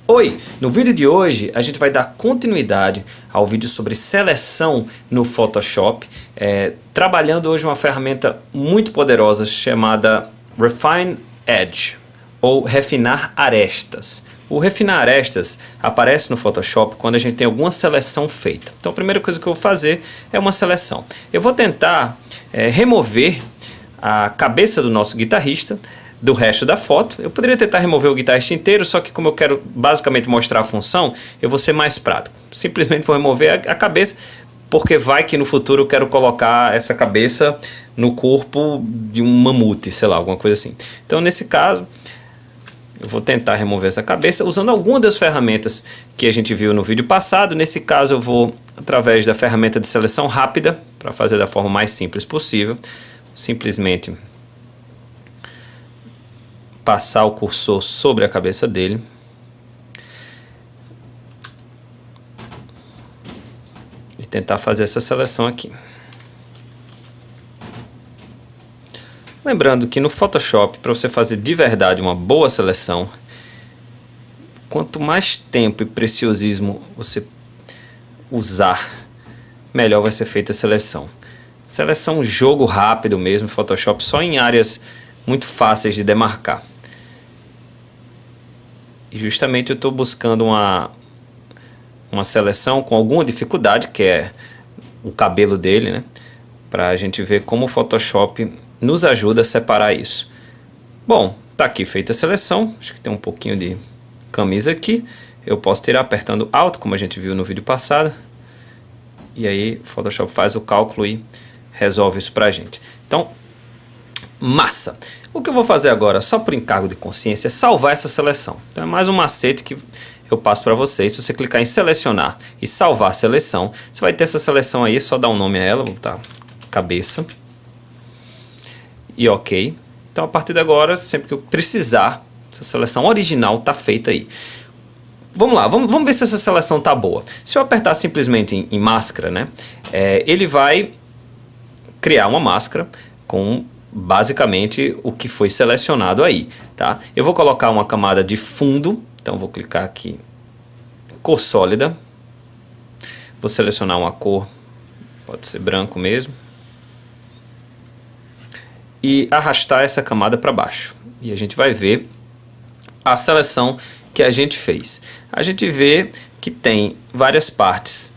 Oi! No vídeo de hoje a gente vai dar continuidade ao vídeo sobre seleção no Photoshop, trabalhando hoje uma ferramenta muito poderosa chamada Refine Edge, ou refinar arestas. O refinar arestas aparece no Photoshop quando a gente tem alguma seleção feita. Então a primeira coisa que eu vou fazer é uma seleção. Eu vou tentar remover a cabeça do nosso guitarrista do resto da foto. Eu poderia tentar remover o guitarrista inteiro, só que como eu quero basicamente mostrar a função, eu vou ser mais prático. Simplesmente vou remover a cabeça, porque vai que no futuro eu quero colocar essa cabeça no corpo de um mamute, sei lá, alguma coisa assim. Então nesse caso, eu vou tentar remover essa cabeça usando alguma das ferramentas que a gente viu no vídeo passado. Nesse caso eu vou através da ferramenta de seleção rápida, para fazer da forma mais simples possível. Simplesmente passar o cursor sobre a cabeça dele. E tentar fazer essa seleção aqui. Lembrando que no Photoshop, para você fazer de verdade uma boa seleção, quanto mais tempo e preciosismo você usar, melhor vai ser feita a seleção. Seleção jogo rápido mesmo, Photoshop, só em áreas muito fáceis de demarcar. E justamente eu estou buscando uma seleção com alguma dificuldade, que é o cabelo dele, né? Para a gente ver como o Photoshop nos ajuda a separar isso. Bom, tá aqui feita a seleção. Acho que tem um pouquinho de camisa aqui. Eu posso tirar apertando Alt, como a gente viu no vídeo passado. E aí o Photoshop faz o cálculo e resolve isso pra gente. Então, massa! O que eu vou fazer agora, só por encargo de consciência, é salvar essa seleção. Então é mais um macete que eu passo para vocês. Se você clicar em selecionar e salvar a seleção, você vai ter essa seleção aí, só dar um nome a ela, vou botar cabeça. E ok. Então a partir de agora, sempre que eu precisar, essa seleção original está feita aí. Vamos lá, vamos ver se essa seleção está boa. Se eu apertar simplesmente em máscara, né, ele vai criar uma máscara com basicamente o que foi selecionado aí, tá? Eu vou colocar uma camada de fundo, então vou clicar aqui, cor sólida, vou selecionar uma cor, pode ser branco mesmo, e arrastar essa camada para baixo, e a gente vai ver a seleção que a gente fez. A gente vê que tem várias partes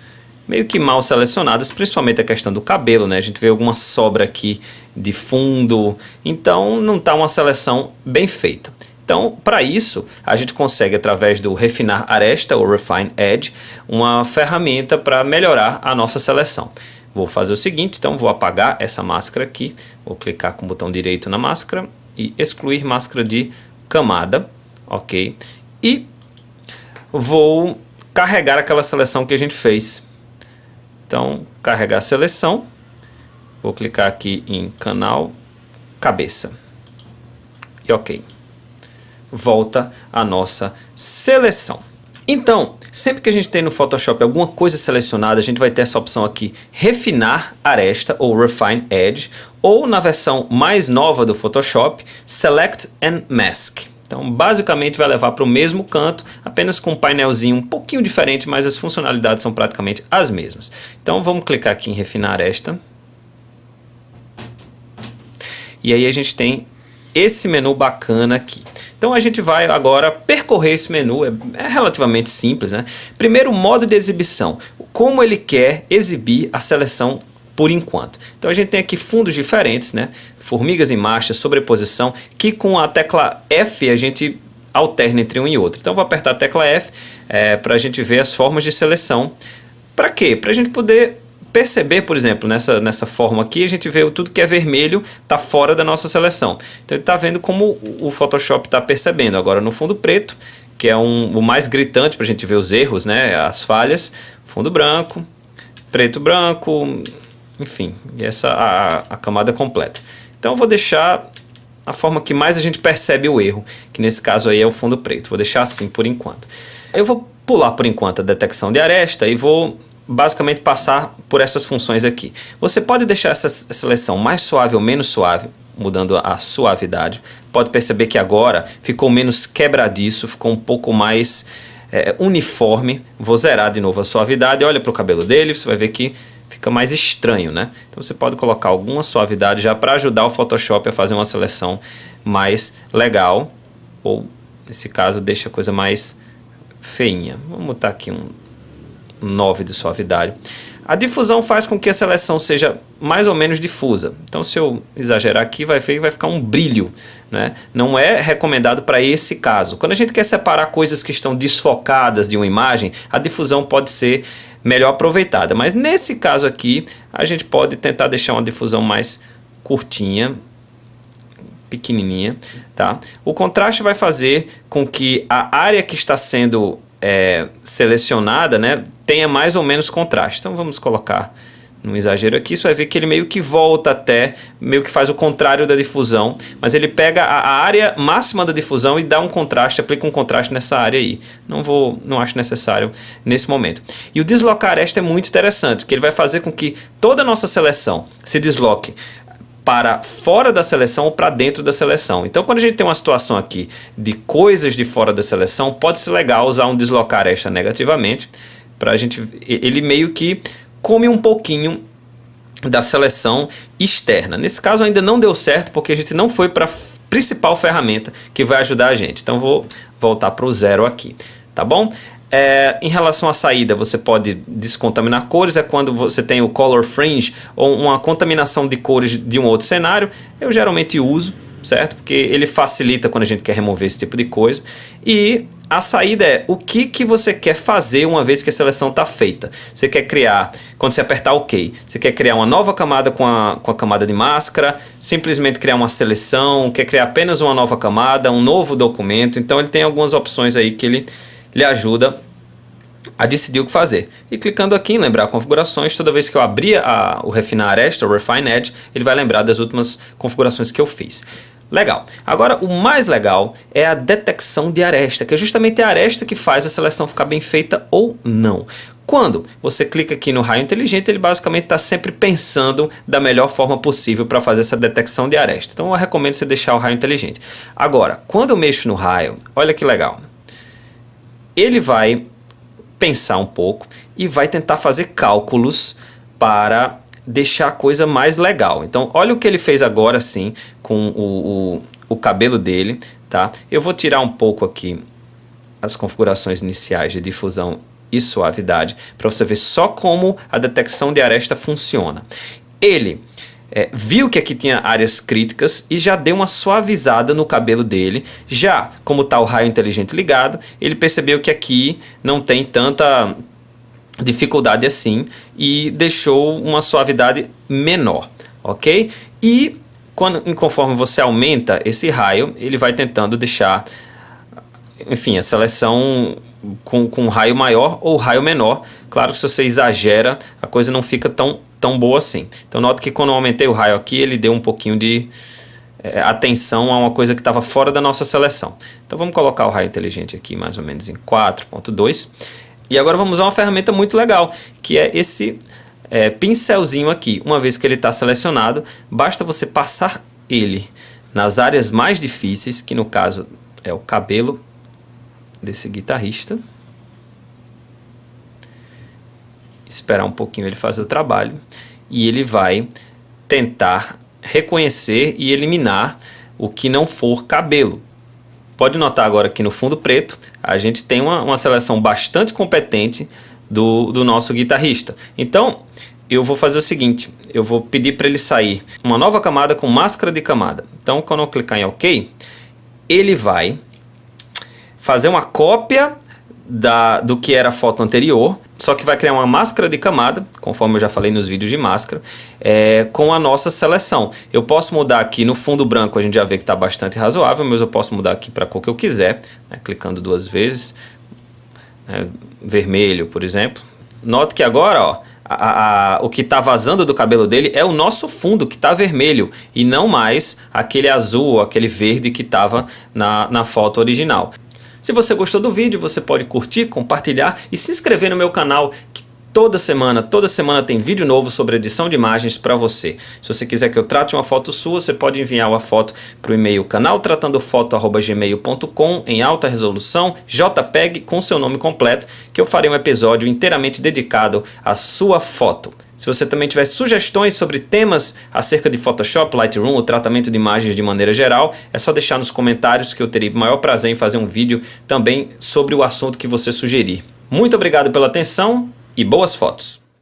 meio que mal selecionadas, principalmente a questão do cabelo, né? A gente vê alguma sobra aqui de fundo, então não está uma seleção bem feita. Então, para isso, a gente consegue, através do refinar aresta, ou Refine Edge, uma ferramenta para melhorar a nossa seleção. Vou fazer o seguinte, então vou apagar essa máscara aqui, vou clicar com o botão direito na máscara e excluir máscara de camada, ok? E vou carregar aquela seleção que a gente fez. Então, carregar a seleção, vou clicar aqui em canal, cabeça, e ok, volta a nossa seleção. Então, sempre que a gente tem no Photoshop alguma coisa selecionada, a gente vai ter essa opção aqui, refinar aresta, ou Refine Edge, ou na versão mais nova do Photoshop, Select and Mask. Então basicamente vai levar para o mesmo canto, apenas com um painelzinho um pouquinho diferente, mas as funcionalidades são praticamente as mesmas. Então vamos clicar aqui em refinar aresta. E aí a gente tem esse menu bacana aqui. Então a gente vai agora percorrer esse menu, é relativamente simples, né? Primeiro, modo de exibição, como ele quer exibir a seleção por enquanto. Então a gente tem aqui fundos diferentes, né? Formigas em marcha, sobreposição, que com a tecla F a gente alterna entre um e outro. Então vou apertar a tecla F para a gente ver as formas de seleção. Para quê? Para a gente poder perceber, por exemplo, nessa forma aqui, a gente vê tudo que é vermelho está fora da nossa seleção. Então ele está vendo como o Photoshop está percebendo. Agora no fundo preto, que é o mais gritante para a gente ver os erros, né? As falhas, fundo branco, preto branco, enfim, e essa a camada completa. Então eu vou deixar a forma que mais a gente percebe o erro, que nesse caso aí é o fundo preto. Vou deixar assim por enquanto. Eu vou pular por enquanto a detecção de aresta e vou basicamente passar por essas funções aqui. Você pode deixar essa seleção mais suave ou menos suave, mudando a suavidade. Pode perceber que agora ficou menos quebradiço, ficou um pouco mais uniforme. Vou zerar de novo a suavidade, olha para o cabelo dele, você vai ver que fica mais estranho, né? Então você pode colocar alguma suavidade já para ajudar o Photoshop a fazer uma seleção mais legal, ou nesse caso deixa a coisa mais feinha. Vamos botar aqui um 9 de suavidade. A difusão faz com que a seleção seja mais ou menos difusa. Então, se eu exagerar aqui, vai ficar um brilho, né? Não é recomendado para esse caso. Quando a gente quer separar coisas que estão desfocadas de uma imagem, a difusão pode ser melhor aproveitada. Mas nesse caso aqui, a gente pode tentar deixar uma difusão mais curtinha, pequenininha, tá? O contraste vai fazer com que a área que está sendo selecionada, né, tenha mais ou menos contraste. Então vamos colocar num exagero aqui, você vai ver que ele meio que volta até, meio que faz o contrário da difusão, mas ele pega a área máxima da difusão e dá um contraste, aplica um contraste nessa área aí. Não acho necessário nesse momento. E o deslocar aresta é muito interessante, porque ele vai fazer com que toda a nossa seleção se desloque para fora da seleção ou para dentro da seleção. Então, quando a gente tem uma situação aqui de coisas de fora da seleção, pode ser legal usar um deslocar aresta negativamente, para a gente, ele meio que come um pouquinho da seleção externa. Nesse caso ainda não deu certo, porque a gente não foi para a principal ferramenta que vai ajudar a gente. Então, vou voltar para o 0 aqui, tá bom? Em relação à saída, você pode descontaminar cores, é quando você tem o color fringe ou uma contaminação de cores de um outro cenário. Eu geralmente uso, certo? Porque ele facilita quando a gente quer remover esse tipo de coisa. E a saída é o que você quer fazer uma vez que a seleção está feita. Você quer criar, quando você apertar OK, você quer criar uma nova camada com a camada de máscara, simplesmente criar uma seleção, quer criar apenas uma nova camada, um novo documento. Então ele tem algumas opções aí que ele lhe ajuda a decidir o que fazer. E clicando aqui em lembrar configurações, toda vez que eu abrir o refinar aresta, o refine edge, ele vai lembrar das últimas configurações que eu fiz. Legal. Agora o mais legal é a detecção de aresta, que é justamente a aresta que faz a seleção ficar bem feita ou não. Quando você clica aqui no raio inteligente, ele basicamente está sempre pensando da melhor forma possível para fazer essa detecção de aresta. Então eu recomendo você deixar o raio inteligente. Agora, quando eu mexo no raio, olha que legal. Ele vai pensar um pouco e vai tentar fazer cálculos para deixar a coisa mais legal. Então, olha o que ele fez agora sim com o cabelo dele, tá? Eu vou tirar um pouco aqui as configurações iniciais de difusão e suavidade para você ver só como a detecção de aresta funciona. Ele viu que aqui tinha áreas críticas e já deu uma suavizada no cabelo dele. Já como está o raio inteligente ligado, ele percebeu que aqui não tem tanta dificuldade assim e deixou uma suavidade menor, ok? E conforme você aumenta esse raio, ele vai tentando deixar, enfim, a seleção com raio maior ou raio menor. Claro que se você exagera, a coisa não fica tão boa assim. Então note que quando eu aumentei o raio aqui, ele deu um pouquinho de atenção a uma coisa que estava fora da nossa seleção. Então vamos colocar o raio inteligente aqui mais ou menos em 4.2. E agora vamos usar uma ferramenta muito legal, que é esse pincelzinho aqui. Uma vez que ele está selecionado, basta você passar ele nas áreas mais difíceis, que no caso é o cabelo desse guitarrista. Esperar um pouquinho ele fazer o trabalho e ele vai tentar reconhecer e eliminar o que não for cabelo. Pode notar agora que no fundo preto a gente tem uma seleção bastante competente do nosso guitarrista. Então eu vou fazer o seguinte, eu vou pedir para ele sair uma nova camada com máscara de camada. Então quando eu clicar em OK, ele vai fazer uma cópia do que era a foto anterior, só que vai criar uma máscara de camada, conforme eu já falei nos vídeos de máscara, com a nossa seleção. Eu posso mudar aqui no fundo branco, a gente já vê que está bastante razoável, mas eu posso mudar aqui para a cor que eu quiser, né, clicando 2 vezes, vermelho, por exemplo. Note que agora, ó, o que está vazando do cabelo dele é o nosso fundo que está vermelho e não mais aquele azul ou aquele verde que estava na foto original. Se você gostou do vídeo, você pode curtir, compartilhar e se inscrever no meu canal, que toda semana tem vídeo novo sobre edição de imagens para você. Se você quiser que eu trate uma foto sua, você pode enviar a foto para o e-mail canaltratandofoto@gmail.com em alta resolução, JPEG com seu nome completo, que eu farei um episódio inteiramente dedicado à sua foto. Se você também tiver sugestões sobre temas acerca de Photoshop, Lightroom ou tratamento de imagens de maneira geral, é só deixar nos comentários que eu terei o maior prazer em fazer um vídeo também sobre o assunto que você sugerir. Muito obrigado pela atenção e boas fotos!